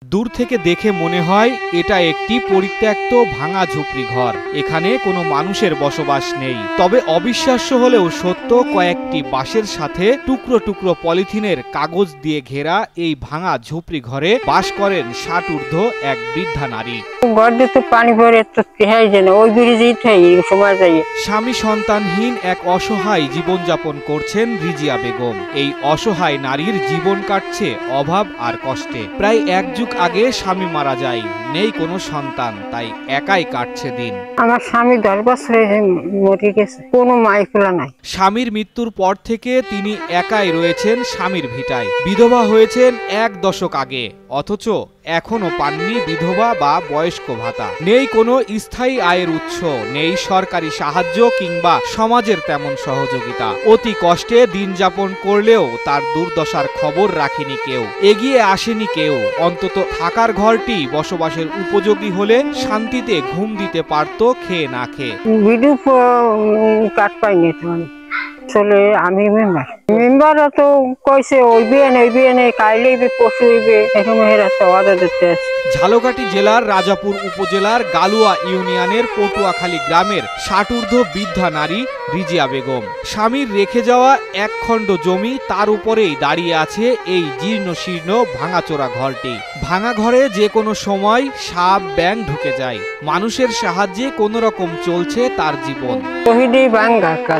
দূর থেকে দেখে মনে হয় এটা একটি পরিত্যক্ত ভাঙা ঝুপড়ি ঘর। এখানে কোনো মানুষের বসবাস নেই। তবে অবিশ্বাস্য হলেও সত্য, কয়েকটি বাঁশের সাথে টুকরো টুকরো পলিথিনের কাগজ দিয়ে ঘেরা এই ভাঙা ঝুপড়ি ঘরে বাস করেন ৬০ ঊর্ধ্ব এক বৃদ্ধা নারী। স্বামী সন্তানহীন এক অসহায় জীবনযাপন করছেন রিজিয়া বেগম। এই অসহায় নারীর জীবন কাটছে অভাব আর কষ্টে। প্রায় এক যুগ আগে স্বামী মারা যায়, নেই কোনো সন্তান, তাই একাই কাটছে দিন। আমার স্বামী 10 বছরে মরে গেছে, কোনো মাইকুলা নাই। স্বামীর মৃত্যুর পর থেকে তিনি একাই রয়েছেন স্বামীর ভিটায়। বিধবা হয়েছেন 1 দশক আগে, অথচ এখনো পাননি বিধবা বা বয়স্ক ভাতা। নেই কোনো স্থায়ী আয়ের উৎস, নেই সরকারি সাহায্য কিংবা সমাজের তেমন সহযোগিতা। অতি কষ্টে দিন যাপন করলেও তার দুর্দশার খবর রাখেনি কেউ, এগিয়ে আসেনি কেউ। অন্তত থাকার ঘরটি বসবাসের উপযোগী হলে শান্তিতে ঘুম দিতে পারত খেয়ে না খেয়ে। ভিডিও কাট পাইনি আসলে আমি মেম্বার তো কইছে ওইবে না কাইলে পশু হইবে, এখন এরা তো অর্ডার দিতে। ঝালকাঠি জেলার রাজাপুর উপজেলার গালুয়া ইউনিয়নের পটুয়াখালী গ্রামের ৬০ ঊর্ধ্ব বৃদ্ধা নারী রিজিয়া বেগম। স্বামীর রেখে যাওয়া এক খণ্ড জমি, তার উপরেই দাঁড়িয়ে আছে এই জীর্ণ শীর্ণ ভাঙাচোরা ঘরটি। ভাঙা ঘরে যে কোনো সময় সাপ ব্যাঙ ঢুকে যায়। মানুষের সাহায্যে কোনো রকম চলছে তার জীবন।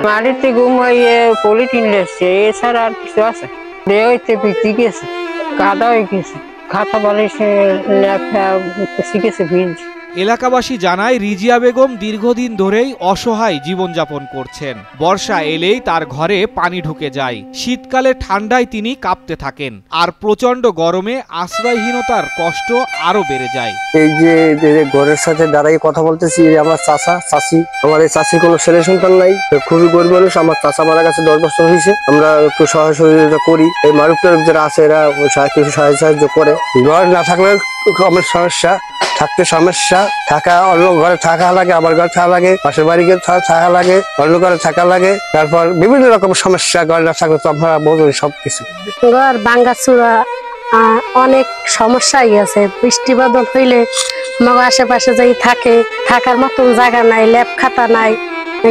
মাটিতে ঘুমাইয়ে পলিথিন লেগছে, এছাড়া আর কিছু আছে? দেওয়াইতে বিক্রি গেছে, কাদা হয়ে গেছে, খাতা বালিশে শিখেছে ভিজ। এলাকাবাসী জানায় রিজিয়া বেগম দীর্ঘদিন ধরেই অসহায় জীবনযাপন করছেন। বর্ষা এলেই তার ঘরে পানি ঢুকে যায়, শীতকালে ঠান্ডায় তিনি কাঁপতে থাকেন, আর প্রচন্ড গরমে আশ্রয়হীনতার কষ্ট আরো বেড়ে যায়। এই যে ঘরের সাথে দাঁড়াই কথা বলতেছি, আমার চাচি, আমার এই চাচির কোনো ছেলে সন্তান নাই, খুবই গরিব মানুষ। আমার চাচা মারা গেছে 10 বছর হয়েছে। আমরা একটু সহযোগিতা করি, এই মারুফের যারা আছে এরা কিছু সাহায্য করে। ঘর না থাকলে আমার সমস্যা, থাকতে সমস্যা, থাকা অন্য ঘরে থাকা লাগে, আমার ঘরে থাকা লাগে, পাশের বাড়ি গিয়ে থাকা লাগে, অন্য ঘরে থাকা লাগে, তারপর বিভিন্ন রকম সমস্যা। ঘর না থাকলে তো আমরা বলবো সবকিছু। ঘর ভাঙাচোরা, অনেক সমস্যাই আছে। বৃষ্টি বাদল হইলে আমার আশেপাশে যাই থাকার মতন জায়গা নাই, ল্যাব খাতা নাই,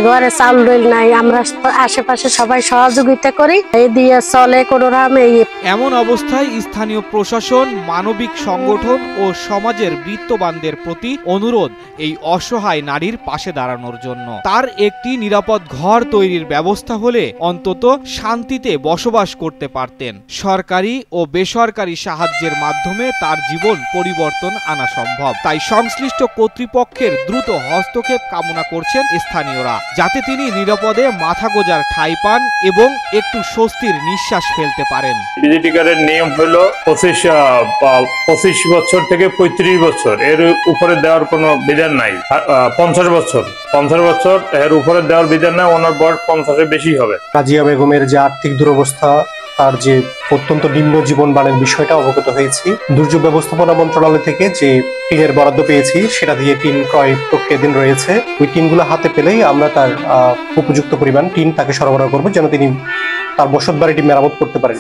ঘরে চাউল ডাল নাই। আমরা আশেপাশে সবাই সহযোগিতা করি, এই দিয়ে চলে কোনো রকমে। এমন অবস্থায় স্থানীয় প্রশাসন, মানবিক সংগঠন ও সমাজের বিত্তবানদের প্রতি অনুরোধ এই অসহায় নারীর পাশে দাঁড়ানোর জন্য। তার একটি নিরাপদ ঘর তৈরির ব্যবস্থা হলে অন্তত শান্তিতে বসবাস করতে পারতেন। সরকারি ও বেসরকারি সাহায্যের মাধ্যমে তার জীবন পরিবর্তন আনা সম্ভব। তাই সংশ্লিষ্ট কর্তৃপক্ষের দ্রুত হস্তক্ষেপ কামনা করছেন স্থানীয়রা, যাতে তিনি নিরাপদে মাথা গোজার ঠাঁই পান এবং একটু স্বস্তির নিঃশ্বাস ফেলতে পারেন। বিজেপি কার্ডের নিয়ম হলো 25 বছর থেকে 35 বছর, এর উপরে দেওয়ার কোনো বিধান নাই। 50 বছর এর উপরে দেওয়ার বিধান নাই, ওনার বয়স 50-এর বেশি হবে। রাজিয়া বেগমের যে আর্থিক দুরবস্থা, তার যে অত্যন্ত নিম্ন জীবনমানের বিষয়টা অবগত হয়েছি। দুর্যোগ ব্যবস্থাপনা মন্ত্রণালয় থেকে যে টিনের বরাদ্দ পেয়েছি, সেটা দিয়ে টিন ক্রয় প্রক্রিয়াধীন রয়েছে। ওই টিনগুলো হাতে পেলেই আমরা তার উপযুক্ত পরিমাণ টিন তাকে সরবরাহ করবো, যেন তিনি তার বসত বাড়িটি মেরামত করতে পারেন।